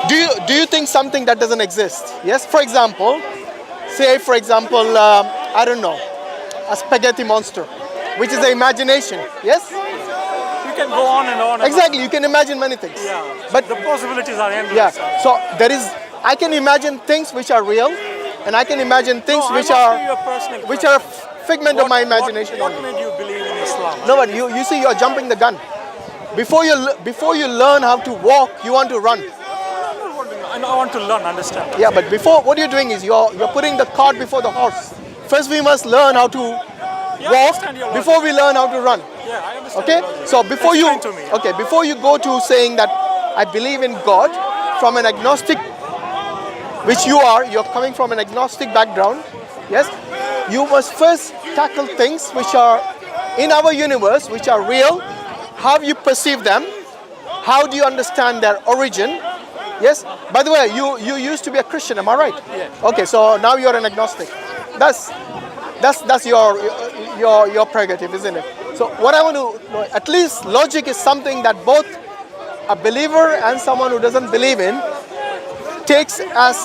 Do you think something that doesn't exist? Yes. For example, I don't know, a spaghetti monster, which is the imagination. Yes. You can go on and on. Exactly. You can imagine many things. Yeah. But the possibilities are endless. Yeah. So I can imagine things which are real, and I can imagine things which are figment of my imagination. What made you believe in Islam? No, but you see, you're jumping the gun. Before you learn how to walk, you want to run. I want to learn, understand. Yeah, but before, what you're doing is you're putting the cart before the horse. First, we must learn how to walk before we learn how to run. Yeah, I understand. Okay, so before you go to saying that I believe in God from an agnostic, which you're coming from an agnostic background. Yes, you must first tackle things which are in our universe, which are real. How you perceive them? How do you understand their origin? Yes. By the way, you used to be a Christian, am I right? Yeah. Okay, so now you're an agnostic. That's your prerogative, isn't it? So what I want to know, at least logic is something that both a believer and someone who doesn't believe in takes as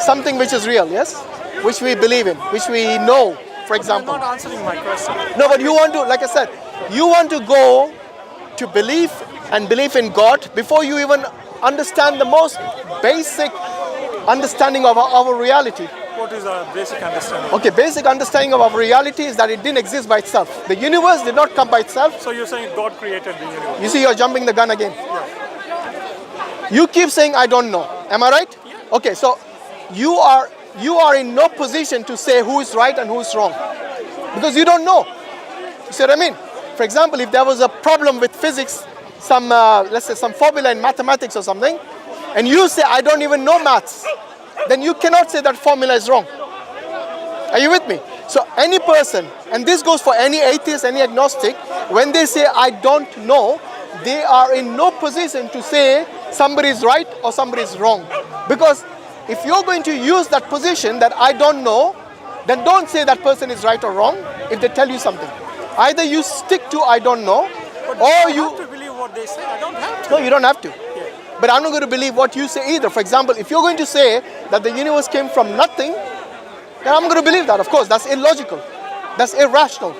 something which is real, yes? Which we believe in, which we know, for example. I'm not answering my question. No, but you want to, like I said, you want to go to belief in God before you even understand the most basic understanding of our reality. What is our basic understanding? Okay, basic understanding of our reality is that it didn't exist by itself. The universe did not come by itself. So you're saying God created the universe? You see, you're jumping the gun again. Yeah. You keep saying, I don't know. Am I right? Yeah. Okay, so you are in no position to say who is right and who is wrong. Because you don't know. You see what I mean? For example, if there was a problem with physics, let's say some formula in mathematics or something, and you say, I don't even know maths, then you cannot say that formula is wrong. Are you with me? So any person, and this goes for any atheist, any agnostic, when they say, I don't know, they are in no position to say somebody is right or somebody is wrong. Because if you're going to use that position that I don't know, then don't say that person is right or wrong if they tell you something. Either you stick to I don't know, or you have to believe what they say. I don't have to. No, you don't have to. Yeah. But I'm not going to believe what you say either. For example, if you're going to say that the universe came from nothing, then I'm going to believe that. Of course, that's illogical. That's irrational.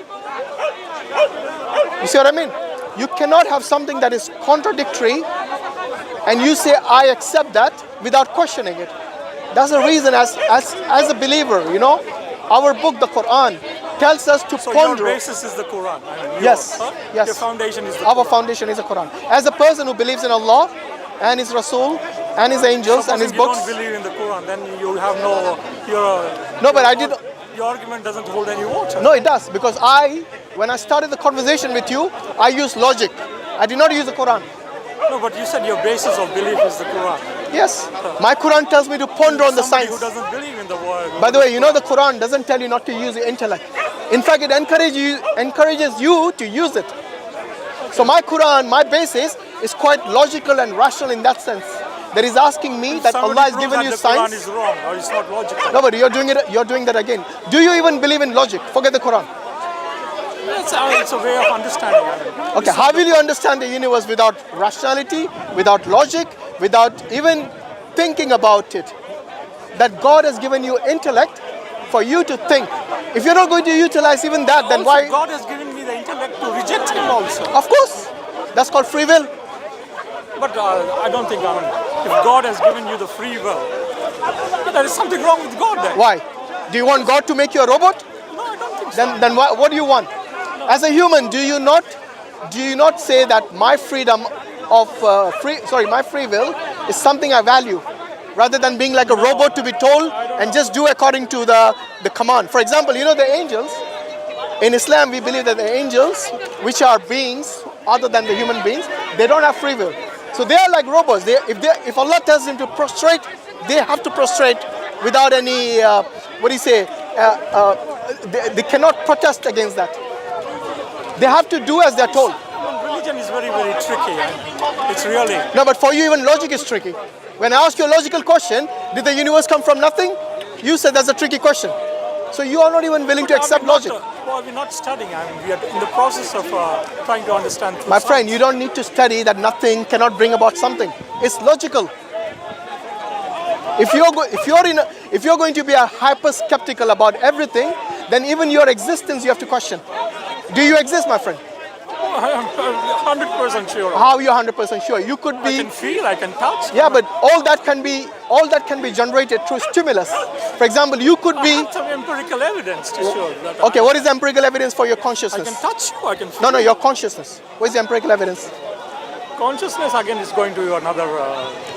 You see what I mean? You cannot have something that is contradictory and you say, I accept that without questioning it. That's the reason as a believer, our book, the Quran, tells us to ponder. So your basis is the Quran? Yes. Your foundation is the Our Quran. foundation is the Quran. As a person who believes in Allah and His Rasul and His angels and His books. If you don't believe in the Quran, then you have your argument doesn't hold any water. No, it does. Because when I started the conversation with you, I used logic. I did not use the Quran. No, but you said your basis of belief is the Quran. Yes. My Quran tells me to ponder on the science. Who doesn't believe in the word. By the way, the Quran doesn't tell you not to use your intellect. In fact, it encourages you to use it. So my Quran, my basis is quite logical and rational in that sense. That is asking me that Allah has given you science. The Quran is wrong or it's not logical. No, but you're doing that again. Do you even believe in logic? Forget the Quran. It's a way of understanding. Okay, how will you understand the universe without rationality, without logic, without even thinking about it? That God has given you intellect for you to think. If you're not going to utilize even that, then why? God has given me the intellect to reject Him also. Of course. That's called free will. But I don't think, if God has given you the free will, there is something wrong with God then. Why? Do you want God to make you a robot? No, I don't think so. Then what do you want? As a human, do you not say that my freedom of my free will is something I value, rather than being like a robot to be told and just do according to the command? For example, the angels. In Islam, we believe that the angels, which are beings other than the human beings, they don't have free will. So they are like robots. If Allah tells them to prostrate, they have to prostrate without any, they cannot protest against that. They have to do as they're told. Religion is very, very tricky. It's really. No, but for you, even logic is tricky. When I ask you a logical question, did the universe come from nothing? You said that's a tricky question. So you are not even willing to accept logic. We're not studying. We are in the process of trying to understand. My friend, you don't need to study that nothing cannot bring about something. It's logical. If you're going to be a hyper skeptical about everything, then even your existence you have to question. Do you exist, my friend? I'm 100% sure. How are you 100% sure? You could be. I can feel, I can touch. Yeah, but all that can be generated through stimulus. For example, you could I be. have some empirical evidence to show that. Okay, what is the empirical evidence for your I consciousness? can touch you, I can feel. No, your consciousness. What is the empirical evidence? Consciousness again is going to another.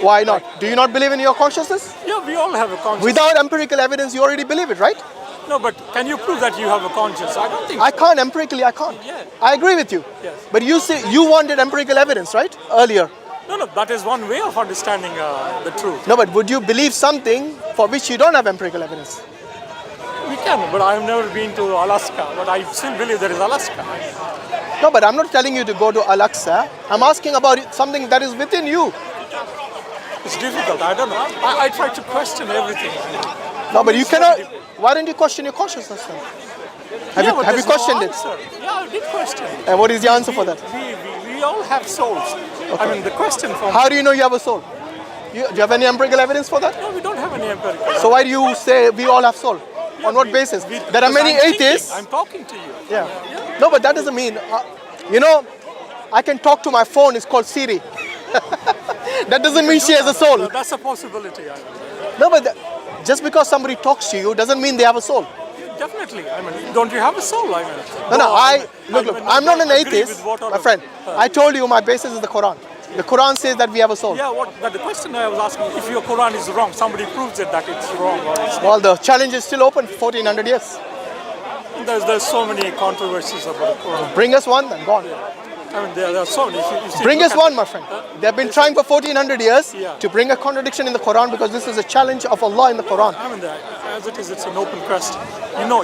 Why not? Do you not believe in your consciousness? Yeah, we all have a consciousness. Without empirical evidence, you already believe it, right? No, but can you prove that you have a conscience? I don't think. I can't empirically. I can't. Yeah. I agree with you. Yes. But you say you wanted empirical evidence, right? Earlier. No, that is one way of understanding the truth. No, but would you believe something for which you don't have empirical evidence? We can, but I've never been to Alaska, but I still believe there is Alaska. No, but I'm not telling you to go to Alaska. I'm asking about something that is within you. It's difficult, I don't know. I try to question everything. No, but you cannot. Why don't you question your consciousness then? Have you questioned it? Yeah, I did question it. And what is the answer for that? We all have souls. Okay. I mean, the question from... How do you know you have a soul? Do you have any empirical evidence for that? No, we don't have any empirical. So why do you say we all have soul? On what basis? There are many atheists. I'm talking to you. Yeah. No, but that doesn't mean... I can talk to my phone. It's called Siri. That doesn't mean she has a soul. No, that's a possibility. No, but just because somebody talks to you doesn't mean they have a soul. Definitely. I mean, don't you have a soul? I mean, look. I'm not an atheist, my friend. I told you my basis is the Quran. The Quran says that we have a soul. Yeah. But the question I was asking, if your Quran is wrong, somebody proves it that it's wrong, or it's well, the challenge is still open for 1400 years. There's so many controversies about the Quran. Bring us one, then go on. I mean, there are so many. Bring us one, my friend. They've been trying for 1400 years Yeah. to bring a contradiction in the Quran because this is a challenge of Allah in the Quran. I mean, as it is, it's an open question. I know.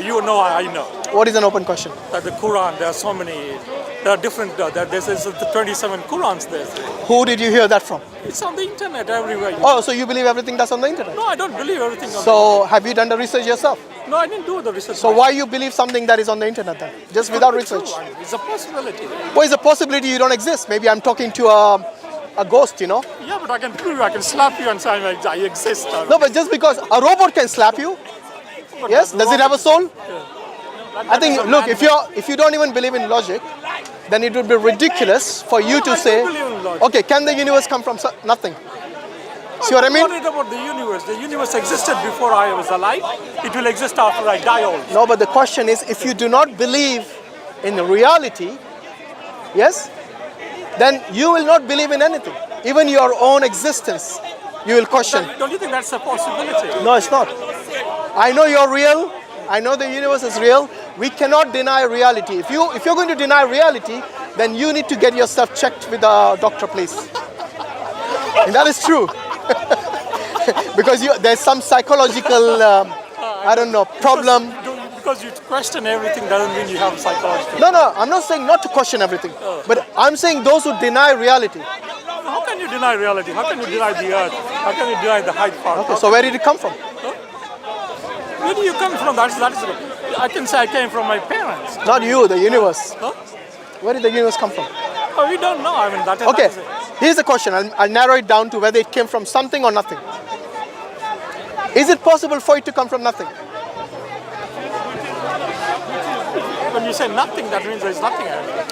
What is an open question? That the Quran, there are so many, there are different, there's the 27 Qurans there. Who did you hear that from? It's on the internet everywhere. Oh, so you believe everything that's on the internet? No, I don't believe everything on So have you done the research yourself? No, I didn't do the research. So why you believe something that is on the internet then? Just without research? True. It's a possibility. What is the possibility you don't exist? Maybe I'm talking to a ghost, Yeah, but I can prove you. I can slap you and say I exist. No, but just because a robot can slap you, yes? Does it have a soul? I think, look, if you don't even believe in logic, then it would be ridiculous for you to say, okay, can the universe come from nothing? See what I mean? I'm worried about the universe. The universe existed before I was alive. It will exist after I die also. No, but the question is, if you do not believe in reality, yes, then you will not believe in anything. Even your own existence, you will question. Don't you think that's a possibility? No, it's not. I know you're real. I know the universe is real. We cannot deny reality. If you're going to deny reality, then you need to get yourself checked with a doctor, please. And that is true. Because there's some psychological, problem. Because you question everything doesn't mean you have psychological. No, I'm not saying not to question everything. But I'm saying those who deny reality. How can you deny reality? How can you deny the earth? How can you deny the Hyde part? Okay, so where did it come from? Where do you come from? That is, I can say I came from my parents. Not you, the universe. Huh? Where did the universe come from? Oh, we don't know. I mean, that is... Okay, that is it. here's a question. I'll narrow it down to whether it came from something or nothing. Is it possible for it to come from nothing? When you say nothing, that means there's nothing.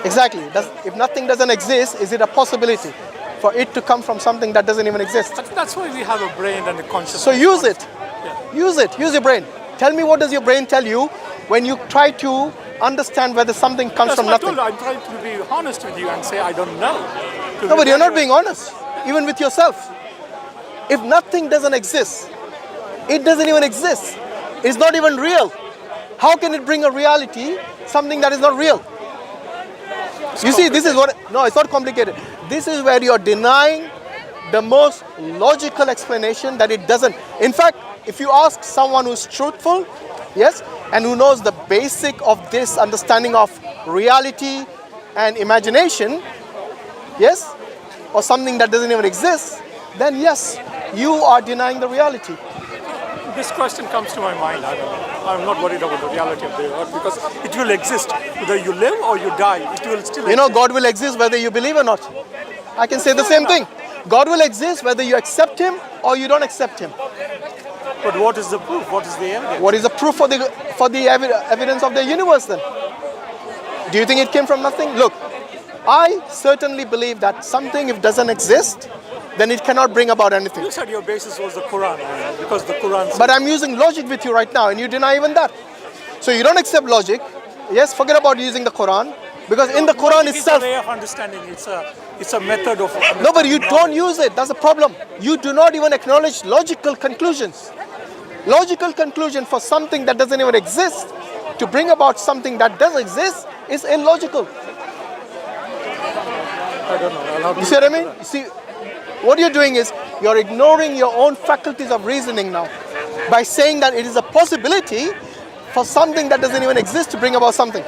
Exactly. If nothing doesn't exist, is it a possibility for it to come from something that doesn't even exist? That's why we have a brain and a consciousness. So use it. Yeah. Use it. Use your brain. Tell me, what does your brain tell you when you try to understand whether something comes from nothing? I'm trying to be honest with you and say I don't know. No, but you're not being honest, even with yourself. If nothing doesn't exist, it doesn't even exist. It's not even real. How can it bring a reality, something that is not real? You see, this is what... No, it's not complicated. This is where you're denying the most logical explanation that it doesn't. In fact, if you ask someone who's truthful, yes, and who knows the basic of this understanding of reality and imagination, yes, or something that doesn't even exist, then yes, you are denying the reality. This question comes to my mind. I'm not worried about the reality of the earth because it will exist. Whether you live or you die, it will still exist. God will exist whether you believe or not. I can say the same thing. God will exist whether you accept him or you don't accept him. But what is the proof? What is the evidence? What is the proof for the evidence of the universe then? Do you think it came from nothing? Look, I certainly believe that something, if it doesn't exist, then it cannot bring about anything. You said your basis was the Quran, because the Quran says... But I'm using logic with you right now, and you deny even that. So you don't accept logic. Yes, forget about using the Quran, because in the Quran itself... It's a way of understanding. It's a method of understanding. No, but you don't use it. That's the problem. You do not even acknowledge logical conclusions. Logical conclusion for something that doesn't even exist to bring about something that does exist is illogical. I don't know. You see what I mean? You see, what you're doing is you're ignoring your own faculties of reasoning now by saying that it is a possibility for something that doesn't even exist to bring about something.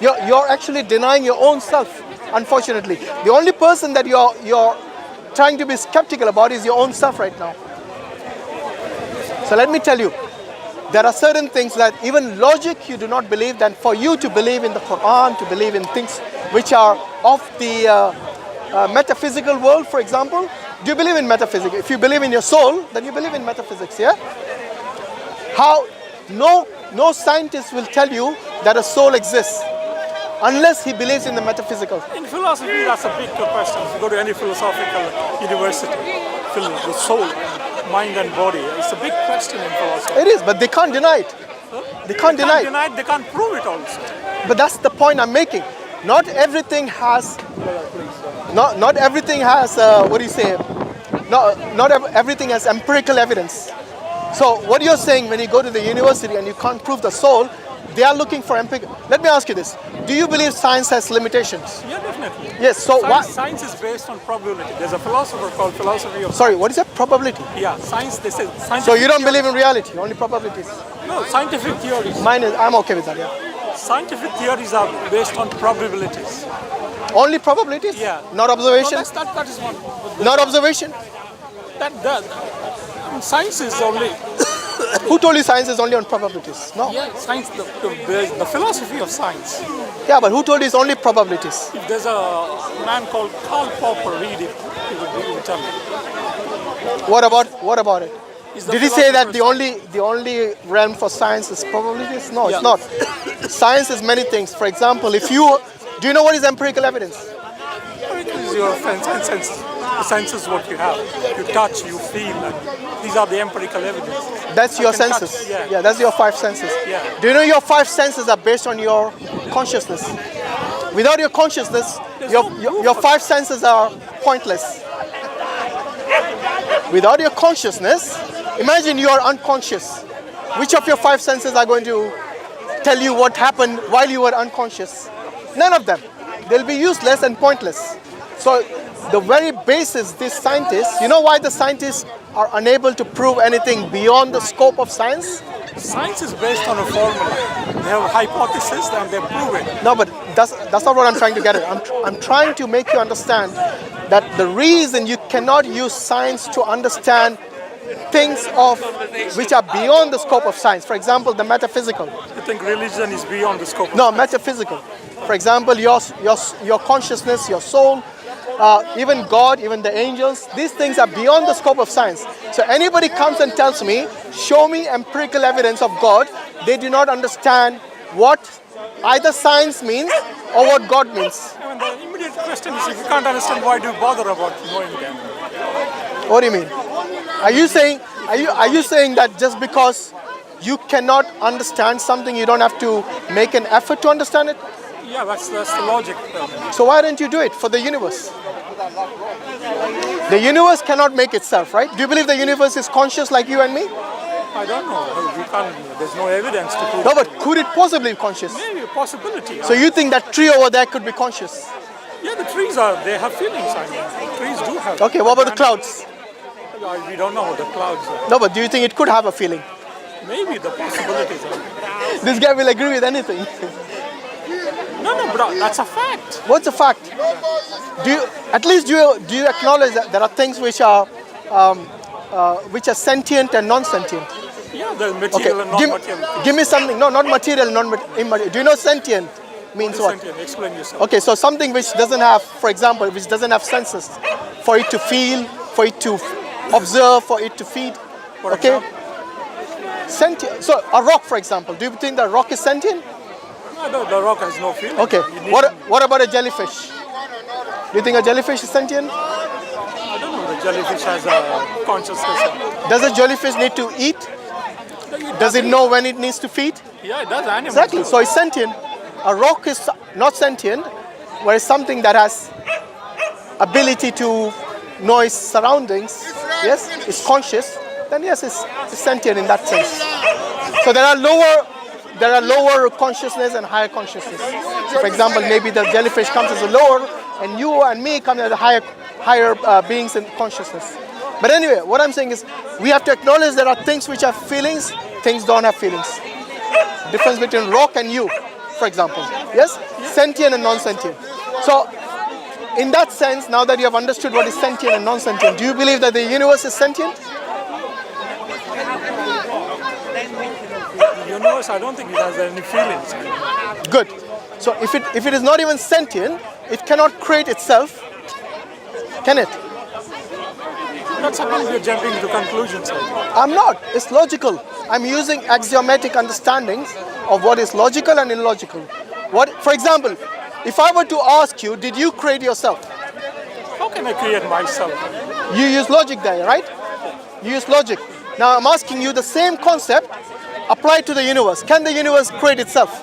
You're actually denying your own self, unfortunately. The only person that you're trying to be skeptical about is your own self right now. So let me tell you, there are certain things that even logic you do not believe, then for you to believe in the Quran, to believe in things which are of the metaphysical world, for example. Do you believe in metaphysics? If you believe in your soul, then you believe in metaphysics, yeah? How? No scientist will tell you that a soul exists unless he believes in the metaphysical. In philosophy, that's a big question. If you go to any philosophical university, the soul, mind and body, it's a big question in philosophy. It is, but they can't deny it. They can't deny it. They can't prove it also. But that's the point I'm making. Not everything has, not everything has, what do you say? Not everything has empirical evidence. So what you're saying, when you go to the university and you can't prove the soul, they are looking for empirical. Let me ask you this. Do you believe science has limitations? Yeah, definitely. Yes, so Science is based on probability. There's a philosopher called philosophy of... Sorry, what is that? Probability? Yeah, science, they say... So you don't believe in reality, only probabilities? No, scientific theories. I'm okay with that, yeah. Scientific theories are based on probabilities. Only probabilities? Yeah. Not observation? No, that is one. Not observation? Science is only... Who told you science is only on probabilities? No. Yeah, science, the philosophy of science. Yeah, but who told you it's only probabilities? If there's a man called Karl Popper, read it, he would tell me. What about it? Did he say that the only realm for science is probabilities? No, Yeah. it's not. Science is many things. For example, do you know what is empirical evidence? Empirical is your senses. The senses what you have. You touch, you feel, and these are the empirical evidence. That's your can senses. touch, yeah. That's your five senses. Yeah. Do you know your five senses are based on your consciousness? Without your consciousness, your five senses are pointless. Without your consciousness, imagine you are unconscious. Which of your five senses are going to tell you what happened while you were unconscious? None of them. They'll be useless and pointless. So the very basis, these scientists, you know why the scientists are unable to prove anything beyond the scope of science? Science is based on a formula. They have a hypothesis and they prove it. No, but that's not what I'm trying to get at. I'm trying to make you understand that the reason you cannot use science to understand things which are beyond the scope of science. For example, the metaphysical. You think religion is beyond the scope of No, science? metaphysical. For example, your consciousness, your soul, even God, even the angels, these things are beyond the scope of science. So anybody comes and tells me, show me empirical evidence of God, they do not understand what either science means or what God means. I mean, the immediate question is, if you can't understand, why do you bother about knowing them? What do you mean? Are you saying that just because you cannot understand something, you don't have to make an effort to understand it? Yeah, that's the logic. So why don't you do it for the universe? The universe cannot make itself, right? Do you believe the universe is conscious like you and me? I don't know. There's no evidence to prove. No, but could it possibly be conscious? Maybe a possibility. So you think that tree over there could be conscious? Yeah, the trees they have feelings. I mean, the trees do have. Okay, what about the clouds? We don't know what the clouds are. No, but do you think it could have a feeling? Maybe the possibilities are. This guy will agree with anything. No, but that's a fact. What's a fact? Do you acknowledge that there are things which are sentient and non-sentient? Yeah, there's material and non-material. Give me something. No, not material, non-immaterial. Do you know sentient means what? Sentient? Explain yourself. Okay, so something which doesn't have, for example, which doesn't have senses, for it to feel, for it to observe, for it to feed. For Okay? example? Sentient. So a rock, for example, do you think the rock is sentient? No, the rock has no feeling. Okay. You need- What about a jellyfish? Do you think a jellyfish is sentient? I don't know. The jellyfish has a consciousness. Does a jellyfish need to eat? Does it know when it needs to feed? Yeah, it does. Animals. Exactly. do. So it's sentient. A rock is not sentient, whereas something that has ability to know its surroundings, yes, is conscious, then yes, it's sentient in that sense. So there are lower consciousness and higher consciousness. So for example, maybe the jellyfish comes as a lower, and you and me come as a higher beings in consciousness. But anyway, what I'm saying is we have to acknowledge there are things which have feelings, things don't have feelings. Difference between rock and you, for example. Yes? Sentient and non-sentient. So in that sense, now that you have understood what is sentient and non-sentient, do you believe that the universe is sentient? The universe, I don't think it has any feelings. Good. So if it is not even sentient, it cannot create itself, can it? That's something we're jumping to conclusions. I'm not. It's logical. I'm using axiomatic understandings of what is logical and illogical. For example, if I were to ask you, did you create yourself? How can I create myself? You use logic there, right? You use logic. Now I'm asking you the same concept applied to the universe. Can the universe create itself?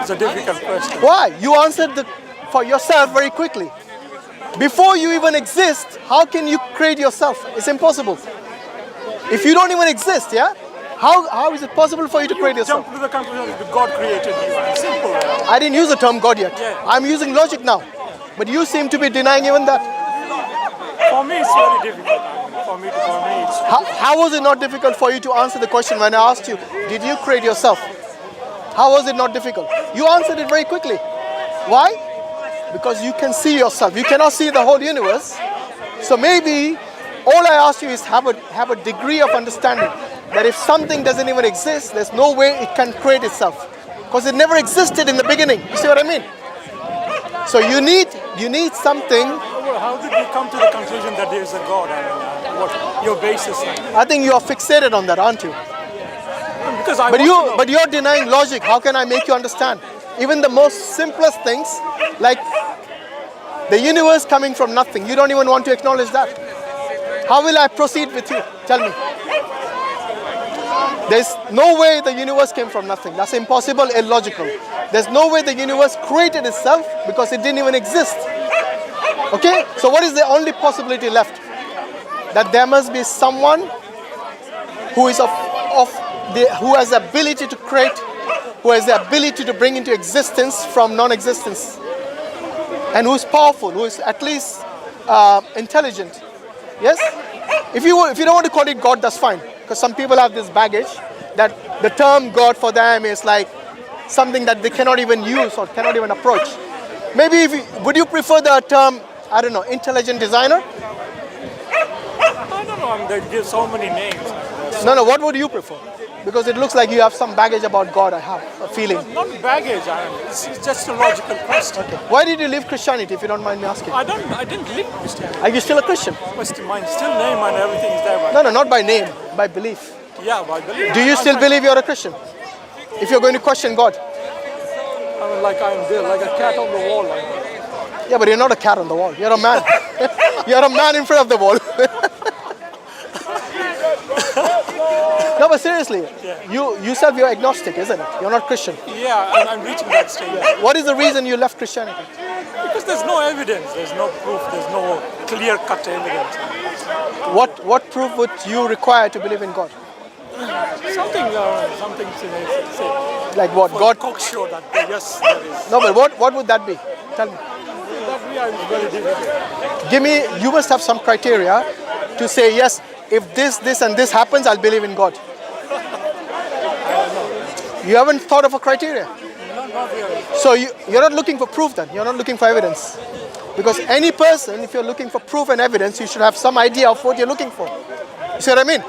It's a difficult question. Why? You answered for yourself very quickly. Before you even exist, how can you create yourself? It's impossible. If you don't even exist, yeah? How is it possible for you to create yourself? Jump to the conclusion that God created you. Simple. I didn't use the term God yet. Yeah. I'm using logic now. But you seem to be denying even that. For me, it's very difficult. For me, it's How was it not difficult for you to answer the question when I asked you, did you create yourself? How was it not difficult? You answered it very quickly. Why? Because you can see yourself. You cannot see the whole universe. So maybe all I ask you is have a degree of understanding that if something doesn't even exist, there's no way it can create itself. Because it never existed in the beginning. You see what I mean? So you need something. How did you come to the conclusion that there is a God? What your basis is? I think you are fixated on that, aren't you? Because I But you're denying logic. How can I make you understand? Even the most simplest things, like the universe coming from nothing, you don't even want to acknowledge that. How will I proceed with you? Tell me. There's no way the universe came from nothing. That's impossible, illogical. There's no way the universe created itself because it didn't even exist. Okay? So what is the only possibility left? That there must be someone who is who has the ability to create, who has the ability to bring into existence from non-existence, and who is powerful, who is at least intelligent. Yes? If you don't want to call it God, that's fine. Because some people have this baggage that the term God for them is like something that they cannot even use or cannot even approach. Maybe would you prefer the term, I don't know, intelligent designer? I don't know. They give so many names. No, what would you prefer? Because it looks like you have some baggage about God, I have a feeling. Not baggage, it's just a logical question. Okay. Why did you leave Christianity, if you don't mind me asking? I didn't leave Christianity. Are you still a Christian? My still name and everything is there. No, not by name, by belief. Yeah, by belief. Do you still believe you're a Christian? If you're going to question God? I'm there, like a cat on the wall. Yeah, but you're not a cat on the wall. You're a man. You're a man in front of the wall. No, but seriously, you yourself, you're agnostic, isn't it? You're not Christian. Yeah, and I'm reaching that stage. What is the reason you left Christianity? Because there's no evidence, there's no proof, there's no clear-cut evidence. What proof would you require to believe in God? Something to say. Like what? For God? cock show that yes, there is. No, but what would that be? Tell me. That is very difficult. Give me. You must have some criteria to say yes. If this, and this happens, I'll believe in God. You haven't thought of a criteria. No, not really. So you're not looking for proof then. You're not looking for evidence. Because any person, if you're looking for proof and evidence, you should have some idea of what you're looking for. You see what I mean?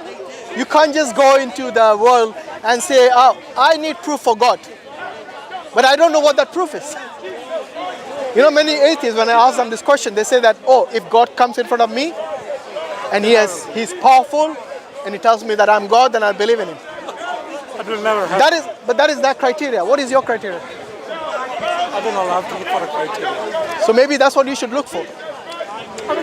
You can't just go into the world and say, oh, I need proof for God. But I don't know what that proof is. You know, many atheists, when I ask them this question, they say that, oh, if God comes in front of me and he's powerful and he tells me that I'm God, then I'll believe in him. That will never happen. That is that criteria. What is your criteria? I don't know, I'll have to look for a criteria. So maybe that's what you should look for.